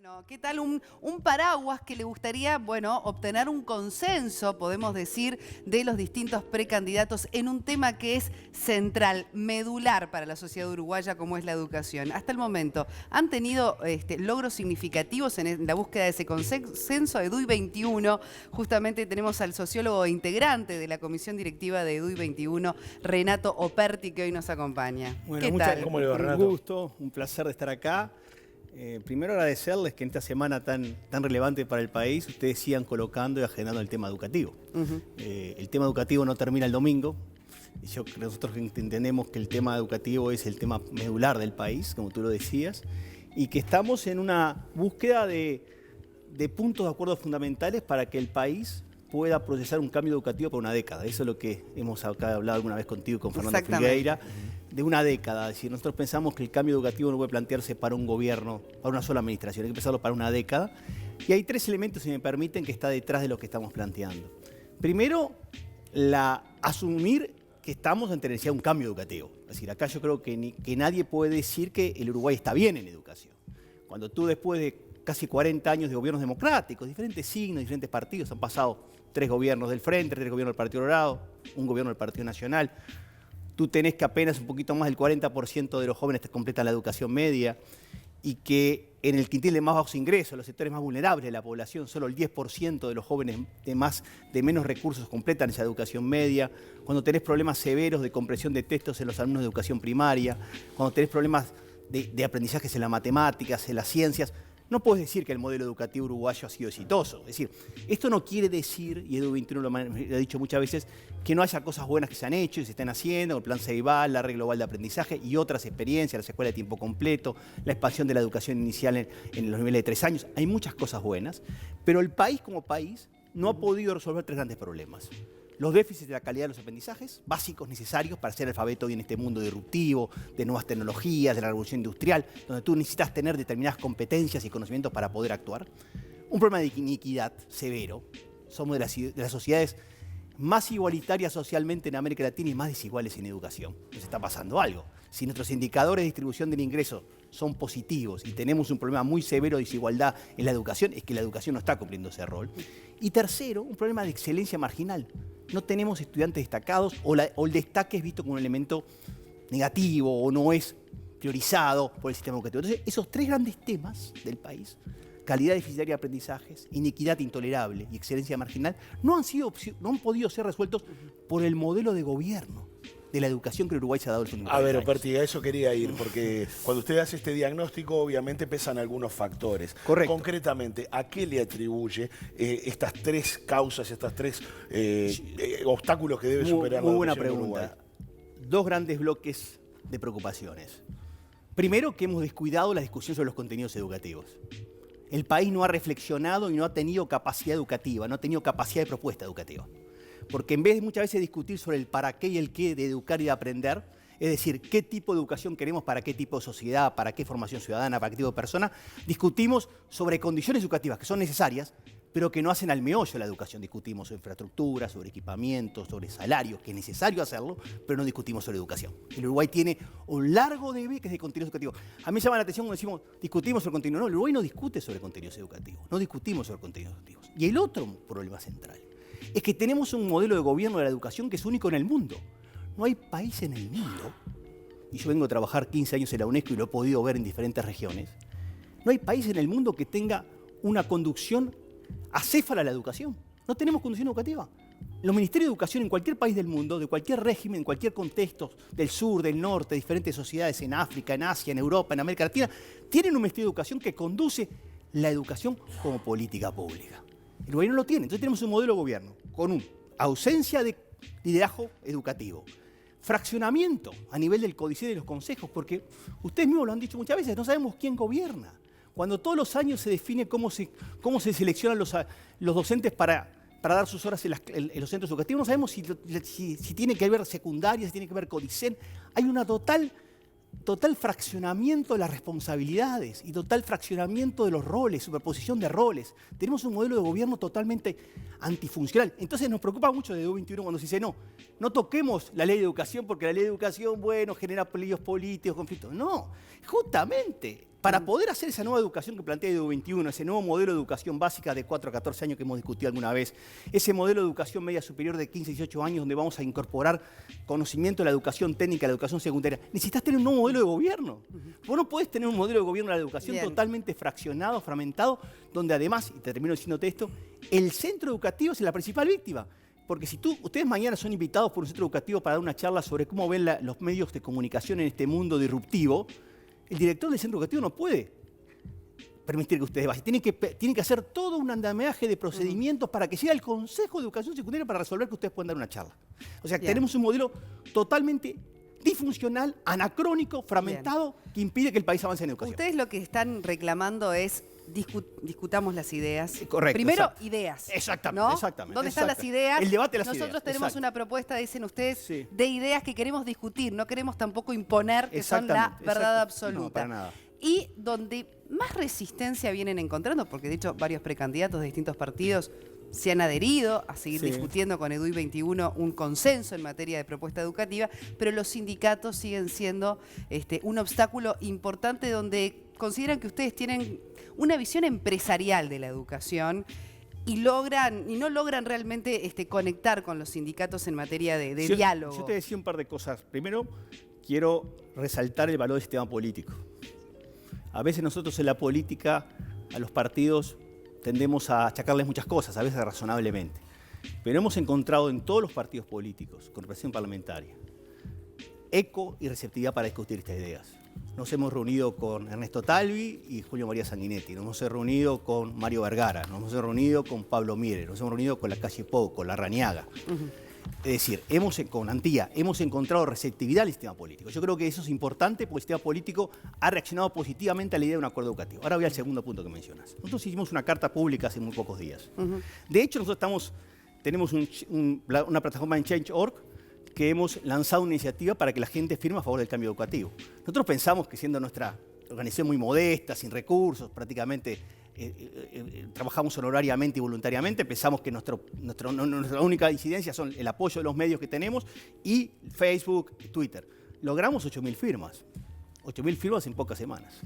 Bueno, ¿qué tal un paraguas que le gustaría, bueno, obtener un consenso, podemos decir, de los distintos precandidatos en un tema que es central, medular para la sociedad uruguaya como es la educación? Hasta el momento, ¿han tenido logros significativos en la búsqueda de ese consenso? EDUI 21, justamente tenemos al sociólogo integrante de la comisión directiva de EDUI 21, Renato Operti, que hoy nos acompaña. Bueno, ¿Qué tal? ¿Cómo le va, Renato? Un gusto, un placer de estar acá. Primero agradecerles que en esta semana tan relevante para el país ustedes sigan colocando y agendando el tema educativo. El tema educativo no termina el domingo. Nosotros entendemos que el tema educativo es el tema medular del país, como tú lo decías, y que estamos en una búsqueda de puntos de acuerdo fundamentales para que el país pueda procesar un cambio educativo por una década. Eso es lo que hemos acá hablado alguna vez contigo y con Fernando Figueira, de una década. Es decir, nosotros pensamos que el cambio educativo no puede plantearse para un gobierno, para una sola administración, hay que pensarlo para una década. Y hay tres elementos, si me permiten, que está detrás de lo que estamos planteando. Primero, asumir que estamos ante la necesidad de un cambio educativo. Es decir, acá yo creo que nadie puede decir que el Uruguay está bien en educación. Cuando tú, después de casi 40 años de gobiernos democráticos, diferentes signos, diferentes partidos, han pasado 3 gobiernos del Frente, 3 gobiernos del Partido Colorado, un gobierno del Partido Nacional. Tú tenés que apenas un poquito más del 40% de los jóvenes completan la educación media y que en el quintil de más bajos ingresos, los sectores más vulnerables de la población, solo el 10% de los jóvenes de menos recursos completan esa educación media. Cuando tenés problemas severos de comprensión de textos en los alumnos de educación primaria, cuando tenés problemas de aprendizajes en las matemáticas, en las ciencias, no puedes decir que el modelo educativo uruguayo ha sido exitoso. Es decir, esto no quiere decir, y EDUI 21 lo ha dicho muchas veces, que no haya cosas buenas que se han hecho y se están haciendo, el plan Ceibal, la red global de aprendizaje y otras experiencias, las escuelas de tiempo completo, la expansión de la educación inicial en los niveles de 3 años. Hay muchas cosas buenas, pero el país como país no ha podido resolver 3 grandes problemas. Los déficits de la calidad de los aprendizajes, básicos, necesarios para ser alfabeto hoy en este mundo disruptivo, de nuevas tecnologías, de la revolución industrial, donde tú necesitas tener determinadas competencias y conocimientos para poder actuar. Un problema de iniquidad severo. Somos de las sociedades más igualitarias socialmente en América Latina y más desiguales en educación. Nos está pasando algo. Si nuestros indicadores de distribución del ingreso son positivos y tenemos un problema muy severo de desigualdad en la educación, es que la educación no está cumpliendo ese rol. Y tercero, un problema de excelencia marginal. No tenemos estudiantes destacados o el destaque es visto como un elemento negativo o no es priorizado por el sistema educativo. Entonces, esos 3 grandes temas del país, calidad deficitaria de aprendizajes, inequidad intolerable y excelencia marginal, no han podido ser resueltos por el modelo de gobierno de la educación que el Uruguay se ha dado el último A ver, Operti, a eso quería ir, porque cuando usted hace este diagnóstico, obviamente pesan algunos factores. Correcto. Concretamente, ¿a qué le atribuye estas 3 causas, estos 3 obstáculos que debe superar la Muy buena educación en Uruguay? pregunta. 2 grandes bloques de preocupaciones. Primero, que hemos descuidado la discusión sobre los contenidos educativos. El país no ha reflexionado y no ha tenido capacidad educativa, no ha tenido capacidad de propuesta educativa. Porque en vez de muchas veces discutir sobre el para qué y el qué de educar y de aprender, es decir, qué tipo de educación queremos para qué tipo de sociedad, para qué formación ciudadana, para qué tipo de persona, discutimos sobre condiciones educativas que son necesarias, pero que no hacen al meollo de la educación. Discutimos sobre infraestructura, sobre equipamientos, sobre salarios, que es necesario hacerlo, pero no discutimos sobre educación. El Uruguay tiene un largo beques de contenidos educativos. A mí me llama la atención cuando decimos, discutimos sobre contenido. No, el Uruguay no discute sobre contenidos educativos, no discutimos sobre contenidos educativos. Y el otro problema central es que tenemos un modelo de gobierno de la educación que es único en el mundo. No hay país en el mundo, y yo vengo a trabajar 15 años en la UNESCO y lo he podido ver en diferentes regiones, no hay país en el mundo que tenga una conducción acéfala a la educación. No tenemos conducción educativa. Los ministerios de educación en cualquier país del mundo, de cualquier régimen, en cualquier contexto, del sur, del norte, diferentes sociedades en África, en Asia, en Europa, en América Latina, tienen un ministerio de educación que conduce la educación como política pública. El gobierno no lo tiene. Entonces tenemos un modelo de gobierno con una ausencia de liderazgo educativo, fraccionamiento a nivel del códice de los consejos, porque ustedes mismos lo han dicho muchas veces, no sabemos quién gobierna. Cuando todos los años se define cómo se seleccionan los docentes para dar sus horas en los centros educativos, no sabemos si tiene que ver secundaria, si tiene que ver codicen. Hay una total fraccionamiento de las responsabilidades y total fraccionamiento de los roles, superposición de roles. Tenemos un modelo de gobierno totalmente antifuncional. Entonces nos preocupa mucho de EDUI 21 cuando se dice no toquemos la ley de educación porque la ley de educación, bueno, genera peleas políticos, conflictos. No, justamente Para poder hacer esa nueva educación que plantea Edu 21, ese nuevo modelo de educación básica de 4 a 14 años que hemos discutido alguna vez, ese modelo de educación media superior de 15 a 18 años donde vamos a incorporar conocimiento de la educación técnica, la educación secundaria, necesitas tener un nuevo modelo de gobierno. Vos no podés tener un modelo de gobierno de la educación totalmente fraccionado, fragmentado, donde además, y te termino diciéndote esto, el centro educativo es la principal víctima. Porque si ustedes mañana son invitados por un centro educativo para dar una charla sobre cómo ven los medios de comunicación en este mundo disruptivo, el director del centro educativo no puede permitir que ustedes vayan. Tienen que hacer todo un andamiaje de procedimientos para que llegue al Consejo de Educación Secundaria para resolver que ustedes puedan dar una charla. O sea, tenemos un modelo totalmente disfuncional, anacrónico, fragmentado, que impide que el país avance en educación. Ustedes lo que están reclamando es discutamos las ideas. Correcto. Primero, ideas. Exactamente, ¿no? exactamente. ¿Dónde están las ideas? El debate de las ideas. Nosotros tenemos una propuesta, dicen ustedes, Sí. de ideas que queremos discutir. No queremos tampoco imponer que son la verdad absoluta. No, para nada. Y donde más resistencia vienen encontrando, porque de hecho varios precandidatos de distintos partidos se han adherido a seguir discutiendo con EDUI 21 un consenso en materia de propuesta educativa, pero los sindicatos siguen siendo un obstáculo importante donde consideran que ustedes tienen una visión empresarial de la educación y no logran realmente conectar con los sindicatos en materia de diálogo. Yo te decía un par de cosas. Primero, quiero resaltar el valor del sistema político. A veces nosotros en la política, a los partidos, tendemos a achacarles muchas cosas, a veces razonablemente. Pero hemos encontrado en todos los partidos políticos, con representación parlamentaria, eco y receptividad para discutir estas ideas. Nos hemos reunido con Ernesto Talvi y Julio María Sanguinetti, nos hemos reunido con Mario Vergara, nos hemos reunido con Pablo Mieres, nos hemos reunido con la calle Pou, con Larrañaga. Es decir, con Antía hemos encontrado receptividad al sistema político. Yo creo que eso es importante porque el sistema político ha reaccionado positivamente a la idea de un acuerdo educativo. Ahora voy al segundo punto que mencionas. Nosotros hicimos una carta pública hace muy pocos días. De hecho, nosotros tenemos una plataforma en Change.org que hemos lanzado una iniciativa para que la gente firme a favor del cambio educativo. Nosotros pensamos que siendo nuestra organización muy modesta, sin recursos, prácticamente trabajamos honorariamente y voluntariamente, pensamos que nuestra única incidencia son el apoyo de los medios que tenemos y Facebook y Twitter. Logramos 8.000 firmas. 8.000 firmas en pocas semanas.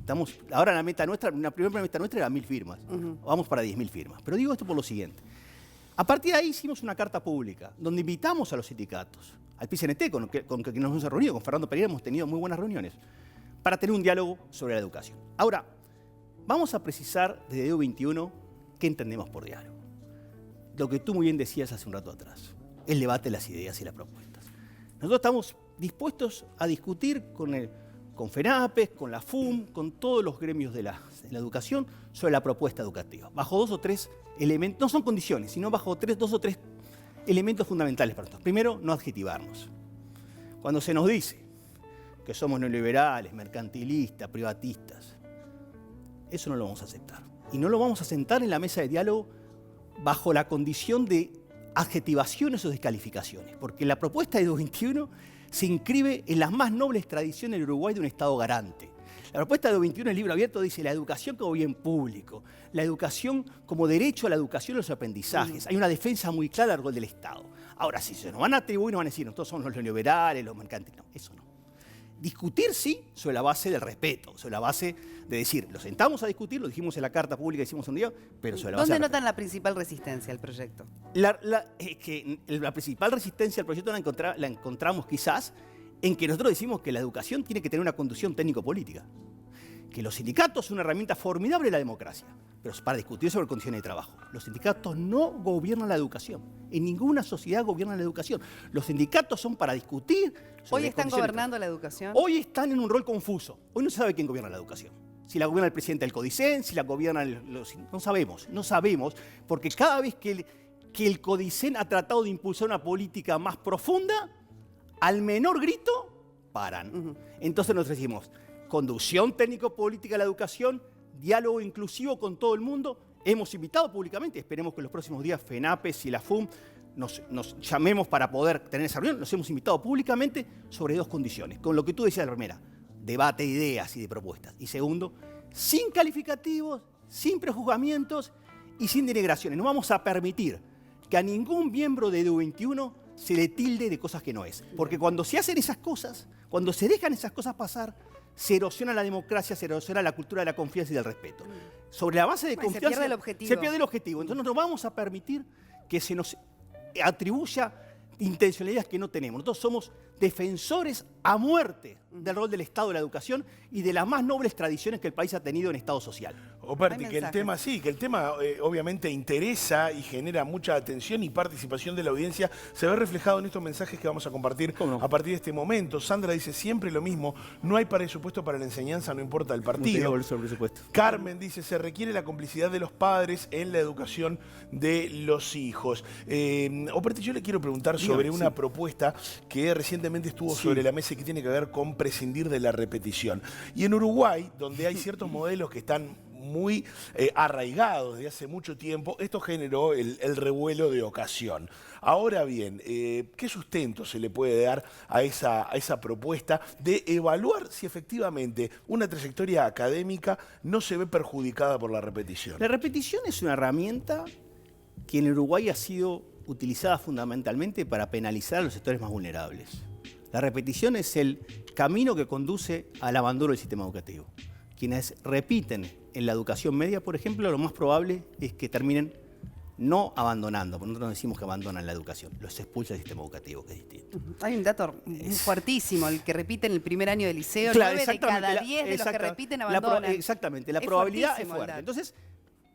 Ahora la primera meta nuestra era 1.000 firmas. Vamos para 10.000 firmas. Pero digo esto por lo siguiente. A partir de ahí hicimos una carta pública donde invitamos a los sindicatos, al PCNT, con que nos hemos reunido, con Fernando Pereira hemos tenido muy buenas reuniones, para tener un diálogo sobre la educación. Ahora, vamos a precisar desde EDU 21 qué entendemos por diálogo. Lo que tú muy bien decías hace un rato atrás, el debate de las ideas y las propuestas. Nosotros estamos dispuestos a discutir con FENAPES, con la FUM, con todos los gremios de la educación sobre la propuesta educativa, bajo 2 o 3 elementos, no son condiciones, sino bajo 2 o 3 elementos fundamentales para nosotros. Primero, no adjetivarnos. Cuando se nos dice que somos neoliberales, mercantilistas, privatistas, eso no lo vamos a aceptar. Y no lo vamos a sentar en la mesa de diálogo bajo la condición de adjetivaciones o descalificaciones, porque la propuesta de EDU 21 se inscribe en las más nobles tradiciones del Uruguay de un Estado garante. La propuesta de EDU 21 en el libro abierto dice la educación como bien público, la educación como derecho a la educación y los aprendizajes. Hay una defensa muy clara del rol del Estado. Ahora, si se nos van a atribuir, nos van a decir, nosotros somos los neoliberales, los mercantiles. No, eso no. Discutir sí, sobre la base del respeto, sobre la base de decir, lo sentamos a discutir, lo dijimos en la carta pública que hicimos un día, pero sobre la base. ¿Dónde notan la principal resistencia al proyecto? La principal resistencia al proyecto la encontramos quizás en que nosotros decimos que la educación tiene que tener una conducción técnico-política. Que los sindicatos son una herramienta formidable de la democracia, pero para discutir sobre condiciones de trabajo. Los sindicatos no gobiernan la educación. En ninguna sociedad gobiernan la educación. Los sindicatos son para discutir sobre ¿Hoy están gobernando la educación? Hoy están en un rol confuso. Hoy no se sabe quién gobierna la educación. Si la gobierna el presidente del CODICEN, si la gobiernan los... No sabemos, porque cada vez que el CODICEN ha tratado de impulsar una política más profunda, al menor grito, paran. Entonces nosotros decimos, conducción técnico-política de la educación, diálogo inclusivo con todo el mundo. Hemos invitado públicamente, esperemos que en los próximos días FENAPES y la FUM nos llamemos para poder tener esa reunión. Nos hemos invitado públicamente sobre 2 condiciones. Con lo que tú decías, la primera, debate de ideas y de propuestas. Y segundo, sin calificativos, sin prejuzgamientos y sin denigraciones. No vamos a permitir que a ningún miembro de EDU 21 se le tilde de cosas que no es. Porque cuando se hacen esas cosas, cuando se dejan esas cosas pasar, se erosiona la democracia, se erosiona la cultura de la confianza y del respeto. Sobre la base de Bueno, confianza... se pierde el objetivo. Se pierde el objetivo. Entonces no vamos a permitir que se nos atribuya intencionalidades que no tenemos. Nosotros somos defensores a muerte del rol del Estado de la educación y de las más nobles tradiciones que el país ha tenido en Estado social. Operti, que el tema obviamente interesa y genera mucha atención y participación de la audiencia. Se ve reflejado en estos mensajes que vamos a compartir a partir de este momento. Sandra dice siempre lo mismo, no hay presupuesto para la enseñanza, no importa el partido. Carmen dice, se requiere la complicidad de los padres en la educación de los hijos. Operti, yo le quiero preguntar sobre una propuesta que recientemente estuvo sobre la mesa y que tiene que ver con prescindir de la repetición. Y en Uruguay, donde hay ciertos modelos que están muy arraigados desde hace mucho tiempo, esto generó el revuelo de ocasión. Ahora bien, ¿qué sustento se le puede dar a esa propuesta de evaluar si efectivamente una trayectoria académica no se ve perjudicada por la repetición? La repetición es una herramienta que en Uruguay ha sido utilizada fundamentalmente para penalizar a los sectores más vulnerables. La repetición es el camino que conduce al abandono del sistema educativo. Quienes repiten en la educación media, por ejemplo, lo más probable es que terminen no abandonando, porque nosotros no decimos que abandonan la educación, los expulsa del sistema educativo, que es distinto. Hay un dato fuertísimo, el que repite en el primer año de liceo, Claro, 9 de cada 10 de los que repiten abandonan. Exactamente, la probabilidad es fuerte. Entonces,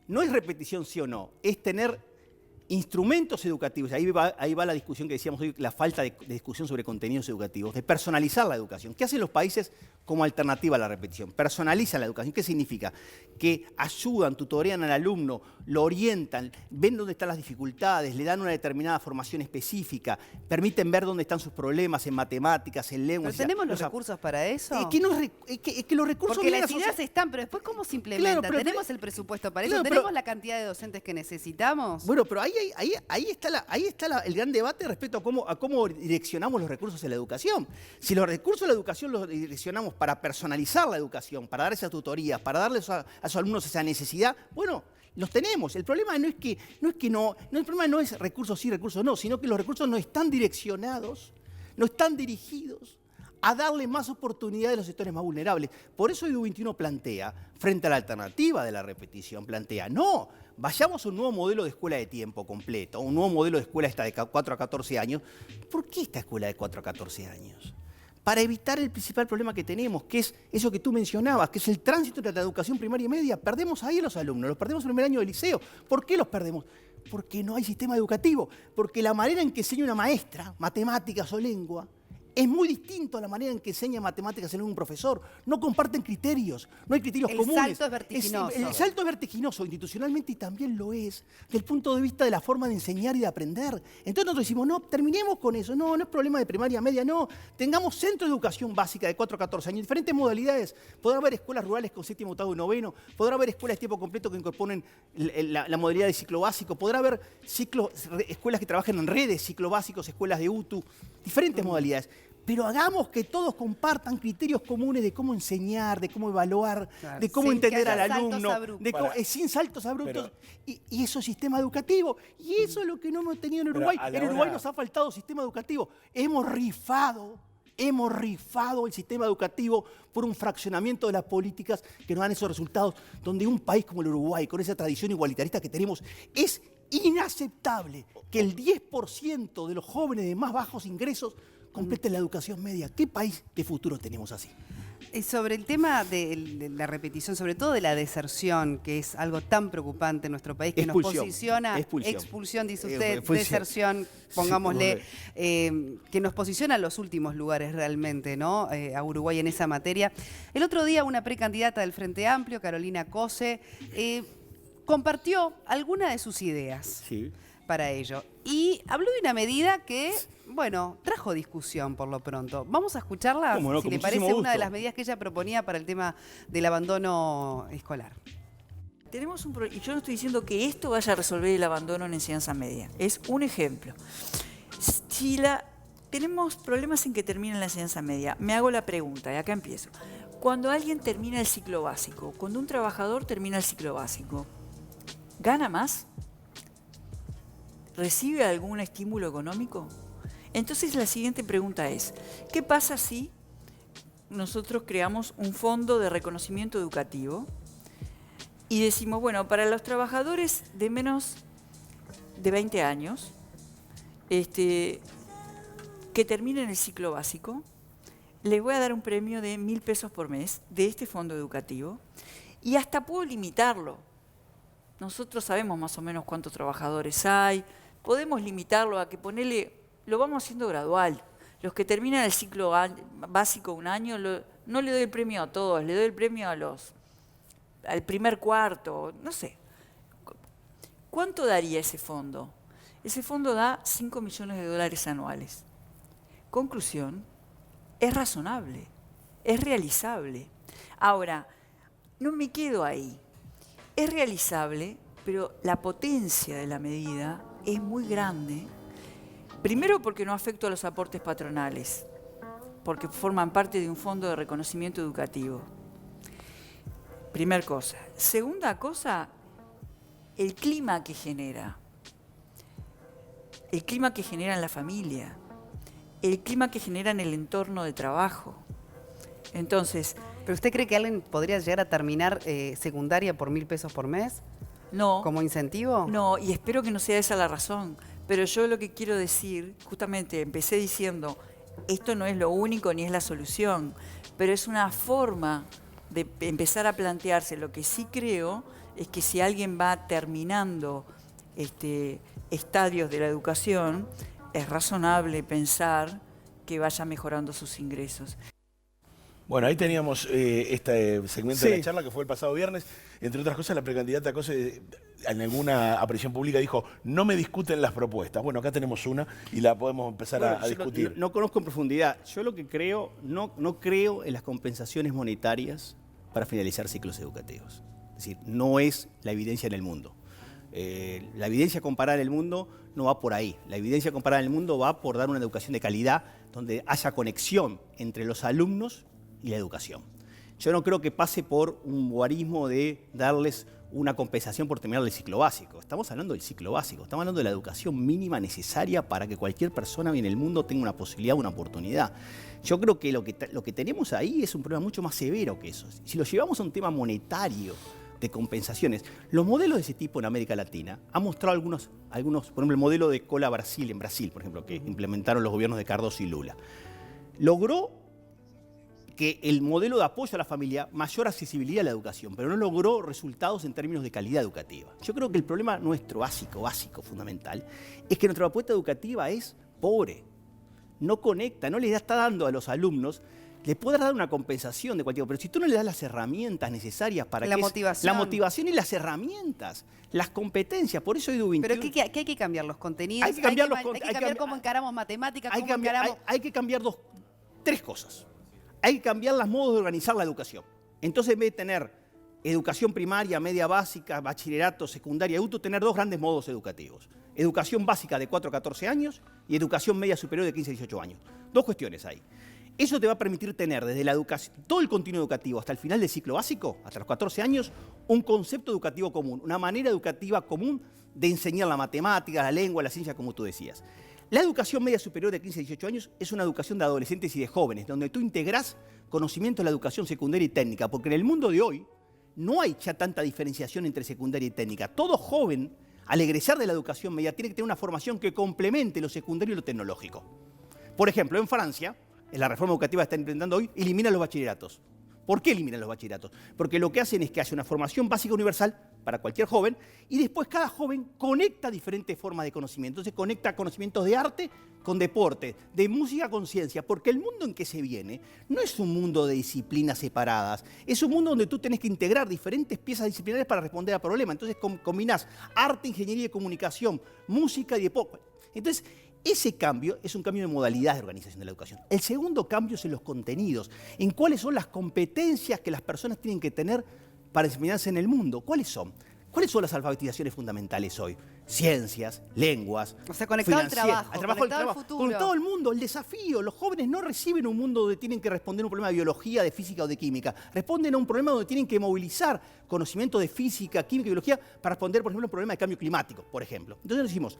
no es repetición sí o no, es tener instrumentos educativos. Ahí va la discusión que decíamos hoy, la falta de discusión sobre contenidos educativos, de personalizar la educación. ¿Qué hacen los países como alternativa a la repetición? Personalizan la educación. ¿Qué significa? Que ayudan, tutorean al alumno, lo orientan, ven dónde están las dificultades, le dan una determinada formación específica, permiten ver dónde están sus problemas en matemáticas, en lengua. ¿Pero tenemos los recursos para eso? Es que los recursos... Porque las ideas están, pero después ¿cómo se implementan? Claro, ¿Tenemos el presupuesto para eso? ¿Tenemos la cantidad de docentes que necesitamos? Bueno, pero ahí está el gran debate respecto a cómo direccionamos los recursos en la educación. Si los recursos de la educación los direccionamos para personalizar la educación, para dar esas tutorías, para darles a sus alumnos esa necesidad, bueno, los tenemos. El problema el problema no es recursos sí, recursos no, sino que los recursos no están direccionados, no están dirigidos a darle más oportunidades a los sectores más vulnerables. Por eso Edu21 plantea, frente a la alternativa de la repetición, plantea, no, vayamos a un nuevo modelo de escuela de tiempo completo, un nuevo modelo de escuela esta de 4 a 14 años. ¿Por qué esta escuela de 4 a 14 años? Para evitar el principal problema que tenemos, que es eso que tú mencionabas, que es el tránsito entre la educación primaria y media. Perdemos ahí a los alumnos, los perdemos en el primer año de liceo. ¿Por qué los perdemos? Porque no hay sistema educativo, porque la manera en que enseña una maestra, matemáticas o lengua, es muy distinto a la manera en que enseña matemáticas en un profesor. No comparten criterios, no hay criterios comunes. El salto es vertiginoso. El salto es vertiginoso institucionalmente y también lo es desde el punto de vista de la forma de enseñar y de aprender. Entonces nosotros decimos, no, terminemos con eso. No es problema de primaria, media, no. Tengamos centros de educación básica de 4 a 14 años, diferentes modalidades. Podrá haber escuelas rurales con 7º, 8º y 9º. Podrá haber escuelas de tiempo completo que incorporen la modalidad de ciclo básico. Podrá haber escuelas que trabajen en redes, ciclo básicos, escuelas de UTU, diferentes modalidades. Pero hagamos que todos compartan criterios comunes de cómo enseñar, de cómo evaluar, de cómo entender al alumno, sin saltos abruptos. Y eso es sistema educativo. Y eso es lo que no hemos tenido en Uruguay. En Uruguay nos ha faltado sistema educativo. Hemos rifado el sistema educativo por un fraccionamiento de las políticas que nos dan esos resultados, donde un país como el Uruguay, con esa tradición igualitarista que tenemos, es inaceptable que el 10% de los jóvenes de más bajos ingresos completen la educación media. ¿Qué país de futuro tenemos así? Sobre el tema de la repetición, sobre todo de la deserción, que es algo tan preocupante en nuestro país, que nos posiciona, expulsión dice usted, deserción, pongámosle, que nos posiciona en los últimos lugares realmente, ¿no? A Uruguay en esa materia. El otro día una precandidata del Frente Amplio, Carolina Cose, compartió algunas de sus ideas para ello. Y habló de una medida que, bueno, trajo discusión por lo pronto. Vamos a escucharla, si le parece, una de las medidas que ella proponía para el tema del abandono escolar. Tenemos un problema, y yo no estoy diciendo que esto vaya a resolver el abandono en enseñanza media. Es un ejemplo. Si tenemos problemas en que termina la enseñanza media, me hago la pregunta, y acá empiezo. Cuando alguien termina el ciclo básico, cuando un trabajador termina el ciclo básico, ¿gana más? ¿Recibe algún estímulo económico? Entonces la siguiente pregunta es, ¿qué pasa si nosotros creamos un fondo de reconocimiento educativo y decimos, bueno, para los trabajadores de menos de 20 años, que terminen el ciclo básico, les voy a dar un premio de 1.000 pesos por mes de este fondo educativo y hasta puedo limitarlo. Nosotros sabemos más o menos cuántos trabajadores hay, podemos limitarlo a que lo vamos haciendo gradual. Los que terminan el ciclo básico un año, no le doy el premio a todos, le doy el premio al primer cuarto, no sé. ¿Cuánto daría ese fondo? Ese fondo da 5 millones de dólares anuales. Conclusión, es razonable, es realizable. Ahora, no me quedo ahí. Es realizable, pero la potencia de la medida es muy grande. Primero porque no afecta a los aportes patronales, porque forman parte de un fondo de reconocimiento educativo. Primer cosa. Segunda cosa, el clima que genera. El clima que genera en la familia. El clima que genera en el entorno de trabajo. Entonces, ¿pero usted cree que alguien podría llegar a terminar secundaria por 1.000 pesos por mes? no. ¿Como incentivo? No, y espero que no sea esa la razón. Pero yo lo que quiero decir, justamente empecé diciendo, esto no es lo único ni es la solución, pero es una forma de empezar a plantearse. Lo que sí creo es que si alguien va terminando estadios de la educación, es razonable pensar que vaya mejorando sus ingresos. Bueno, ahí teníamos este segmento de Sí. la charla que fue el pasado viernes. Entre otras cosas, la precandidata Cose en alguna aparición pública dijo, no me discuten las propuestas. Bueno, acá tenemos una y la podemos empezar Bueno, a yo discutir. no conozco en profundidad. Yo lo que creo, no creo en las compensaciones monetarias para finalizar ciclos educativos. Es decir, no es la evidencia en el mundo. La evidencia comparada en el mundo no va por ahí. La evidencia comparada en el mundo va por dar una educación de calidad donde haya conexión entre los alumnos y la educación. Yo no creo que pase por un guarismo de darles una compensación por terminar el ciclo básico. Estamos hablando del ciclo básico, estamos hablando de la educación mínima necesaria para que cualquier persona en el mundo tenga una posibilidad, una oportunidad. Yo creo que lo que tenemos ahí es un problema mucho más severo que eso. Si lo llevamos a un tema monetario de compensaciones, los modelos de ese tipo en América Latina han mostrado algunos, por ejemplo, el modelo de Cola Brasil en Brasil, por ejemplo, que implementaron los gobiernos de Cardoso y Lula. Logró que el modelo de apoyo a la familia, mayor accesibilidad a la educación, pero no logró resultados en términos de calidad educativa. Yo creo que el problema nuestro básico, fundamental, es que nuestra propuesta educativa es pobre, no conecta, no le está dando a los alumnos, le puedes dar una compensación de cualquier tipo, pero si tú no le das las herramientas necesarias para La motivación. la motivación y las herramientas, las competencias, por eso Edu 21. ¿Pero qué hay que cambiar? ¿Los contenidos? Hay que cambiar cómo encaramos matemáticas, Hay cómo encaramos... hay que cambiar tres cosas. Hay que cambiar los modos de organizar la educación. Entonces, en vez de tener educación primaria, media básica, bachillerato, secundaria, adulto, tener dos grandes modos educativos. Educación básica de 4 a 14 años y educación media superior de 15 a 18 años. Dos cuestiones ahí. Eso te va a permitir tener desde la educación, todo el continuo educativo hasta el final del ciclo básico, hasta los 14 años, un concepto educativo común, una manera educativa común de enseñar la matemática, la lengua, la ciencia, como tú decías. La educación media superior de 15 a 18 años es una educación de adolescentes y de jóvenes, donde tú integrás conocimiento de la educación secundaria y técnica, porque en el mundo de hoy no hay ya tanta diferenciación entre secundaria y técnica. Todo joven, al egresar de la educación media, tiene que tener una formación que complemente lo secundario y lo tecnológico. Por ejemplo, en Francia, en la reforma educativa que está implementando hoy, elimina los bachilleratos. ¿Por qué eliminan los bachilleratos? Porque lo que hacen es que haya una formación básica universal para cualquier joven y después cada joven conecta diferentes formas de conocimiento. Entonces conecta conocimientos de arte con deporte, de música con ciencia, porque el mundo en que se viene no es un mundo de disciplinas separadas, es un mundo donde tú tienes que integrar diferentes piezas disciplinarias para responder a problemas. Entonces combinás arte, ingeniería y comunicación, música y deporte. Entonces, ese cambio es un cambio de modalidad de organización de la educación. El segundo cambio es en los contenidos, en cuáles son las competencias que las personas tienen que tener para desempeñarse en el mundo. ¿Cuáles son? ¿Cuáles son las alfabetizaciones fundamentales hoy? Ciencias, lenguas, O sea, conectado al trabajo, conectado al futuro. Con todo el mundo, el desafío. Los jóvenes no reciben un mundo donde tienen que responder a un problema de biología, de física o de química. Responden a un problema donde tienen que movilizar conocimiento de física, química y biología para responder, por ejemplo, a un problema de cambio climático, por ejemplo. Entonces decimos,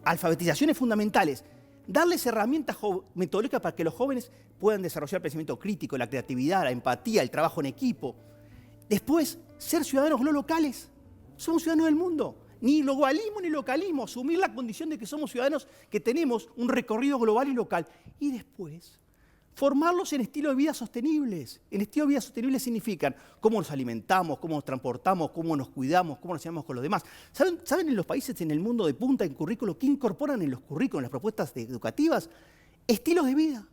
alfabetizaciones fundamentales, darles herramientas metodológicas para que los jóvenes puedan desarrollar el pensamiento crítico, la creatividad, la empatía, el trabajo en equipo. Después, ser ciudadanos no locales. Somos ciudadanos del mundo. Ni globalismo ni localismo. Asumir la condición de que somos ciudadanos que tenemos un recorrido global y local. Y después, formarlos en estilos de vida sostenibles. En estilos de vida sostenibles significan cómo nos alimentamos, cómo nos transportamos, cómo nos cuidamos, cómo nos llevamos con los demás. ¿Saben en los países en el mundo de punta en currículo qué incorporan en los currículos, en las propuestas educativas? Estilos de vida.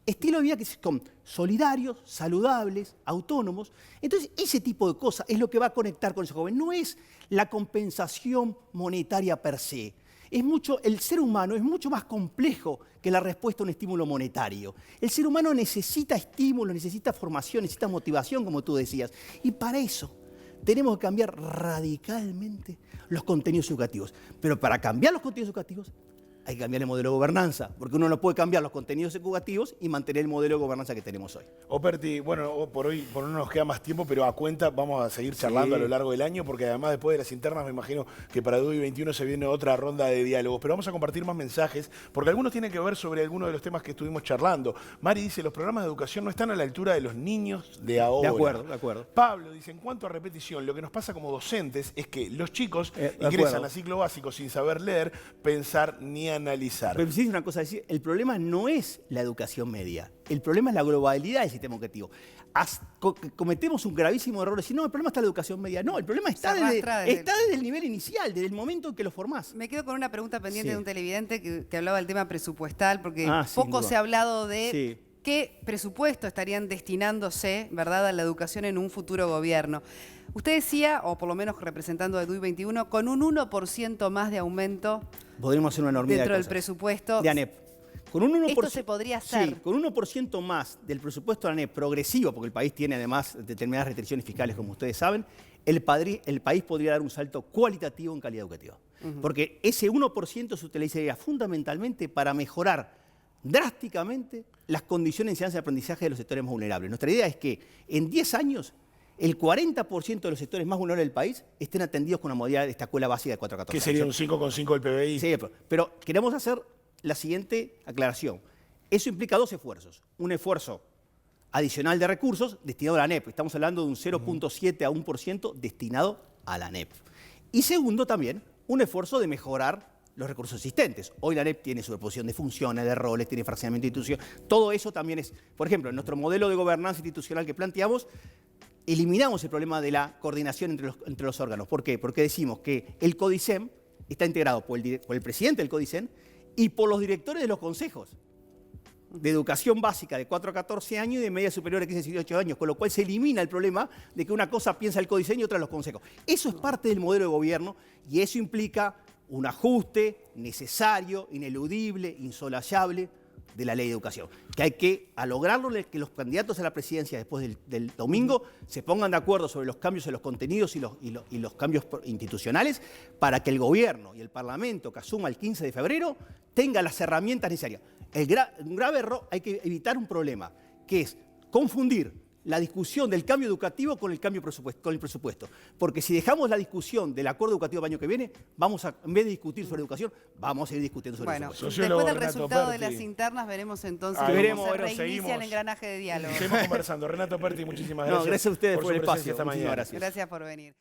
Estilos de vida que son solidarios, saludables, autónomos. Entonces, ese tipo de cosas es lo que va a conectar con ese joven. No es la compensación monetaria per se. El ser humano es mucho más complejo que la respuesta a un estímulo monetario. El ser humano necesita estímulo, necesita formación, necesita motivación, como tú decías. Y para eso tenemos que cambiar radicalmente los contenidos educativos. Pero para cambiar los contenidos educativos hay que cambiar el modelo de gobernanza, porque uno no puede cambiar los contenidos educativos y mantener el modelo de gobernanza que tenemos hoy. Operti, bueno, por hoy no nos queda más tiempo, pero a cuenta vamos a seguir charlando a lo largo del año, porque además después de las internas me imagino que para DUI 21 se viene otra ronda de diálogos, pero vamos a compartir más mensajes, porque algunos tienen que ver sobre algunos de los temas que estuvimos charlando. Mari dice, los programas de educación no están a la altura de los niños de ahora. De acuerdo. Pablo dice, en cuanto a repetición, lo que nos pasa como docentes es que los chicos ingresan a ciclo básico sin saber leer, pensar ni analizar. Pero sí, una cosa a decir, el problema no es la educación media, el problema es la globalidad del sistema educativo. Cometemos un gravísimo error de decir, no, el problema está en la educación media. No, el problema está desde el nivel inicial, desde el momento en que lo formás. Me quedo con una pregunta pendiente de un televidente que hablaba del tema presupuestal, porque poco se ha hablado de qué presupuesto estarían destinándose, ¿verdad?, a la educación en un futuro gobierno. Usted decía, o por lo menos representando a DUI 21, con un 1% más de aumento podríamos hacer una enormidad dentro de del cosas. presupuesto. De ANEP. Con un 1%, esto se podría hacer. Sí, con un 1% más del presupuesto de ANEP progresivo, porque el país tiene además determinadas restricciones fiscales, como ustedes saben, el país podría dar un salto cualitativo en calidad educativa. Porque ese 1% se utilizaría fundamentalmente para mejorar drásticamente las condiciones de enseñanza y aprendizaje de los sectores más vulnerables. Nuestra idea es que en 10 años el 40% de los sectores más vulnerables del país estén atendidos con una modalidad de esta escuela básica de 4 a 14 Que sería un 5,5 del PBI. Sí, pero queremos hacer la siguiente aclaración. Eso implica dos esfuerzos. Un esfuerzo adicional de recursos destinado a la ANEP. Estamos hablando de un 0,7 a 1% destinado a la ANEP. Y segundo también, un esfuerzo de mejorar los recursos existentes. Hoy la ANEP tiene superposición de funciones, de roles, tiene fraccionamiento institucional. Todo eso también es, por ejemplo, en nuestro modelo de gobernanza institucional que planteamos, eliminamos el problema de la coordinación entre los órganos. ¿Por qué? Porque decimos que el CODICEM está integrado por el presidente del CODICEM y por los directores de los consejos de educación básica de 4 a 14 años y de media superior de 15 a 18 años, con lo cual se elimina el problema de que una cosa piensa el CODICEM y otra los consejos. Eso es parte del modelo de gobierno y eso implica un ajuste necesario, ineludible, insolayable de la ley de educación. Que hay que, a lograrlo, que los candidatos a la presidencia después del domingo se pongan de acuerdo sobre los cambios en los contenidos y los cambios institucionales para que el gobierno y el Parlamento que asuma el 15 de febrero tenga las herramientas necesarias. Un grave error, hay que evitar un problema, que es confundir la discusión del cambio educativo con el presupuesto. Porque si dejamos la discusión del acuerdo educativo el año que viene, en vez de discutir sobre educación, vamos a seguir discutiendo sobre presupuesto. Después del resultado de las internas veremos entonces cómo se reinicia el engranaje de diálogo. Seguimos conversando. Renato Operti, muchísimas gracias. Gracias a ustedes por el espacio. Esta mañana. Gracias. Gracias por venir.